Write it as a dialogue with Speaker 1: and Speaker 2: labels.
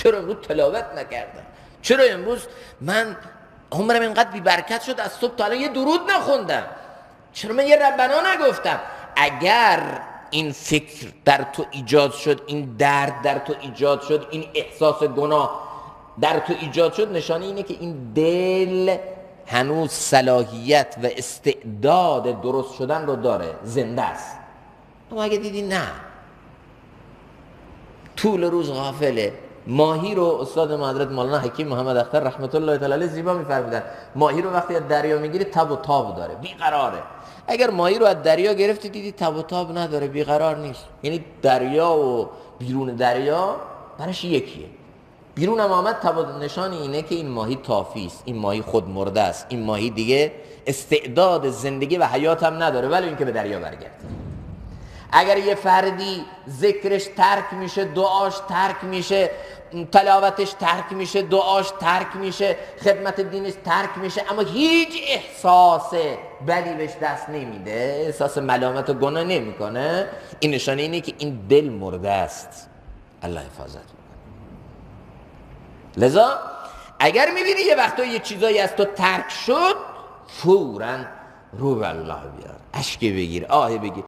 Speaker 1: چرا امروز تلاوت نکردم؟ چرا امروز من عمرم اینقدر بی برکت شد از صبح تا الان یه درود نخوندم؟ چرا من یه ربنا نگفتم؟ اگر این فکر در تو ایجاد شد، این درد در تو ایجاد شد، این احساس گناه در تو ایجاد شد، نشانه اینه که این دل هنوز صلاحیت و استعداد درست شدن رو داره، زنده است. اما اگه دیدی نه، طول روز غافله. ماهی رو استاد ما حضرت مولانا حکیم محمد اختر رحمت الله تعالی علیه زیبا می‌فرمودن، ماهی رو وقتی از دریا میگیری تب و تاب داره، بیقراره. اگر ماهی رو از دریا گرفتی دیدی تب و تاب نداره، بیقرار نیست، یعنی دریا و بیرون دریا برش یکیه. بیرون هم آمد تب و نشان اینه که این ماهی طافی است، این ماهی خود مرده است، این ماهی دیگه استعداد زندگی و حیات هم نداره، ولی اینکه به دریا برگرده. اگر یه فردی ذکرش ترک میشه، دعاش ترک میشه، تلاوتش ترک میشه، دعاش ترک میشه، خدمت دینش ترک میشه، اما هیچ احساس بدی بهش دست نمیده، احساس ملامت و گناه نمیکنه، این نشانه اینه که این دل مرده است. الله حفاظت میکنه. لذا اگر میبینی یه وقتا یه چیزایی از تو ترک شد، فوراً رو به الله بیار، اشک بگیر، آه بگیر.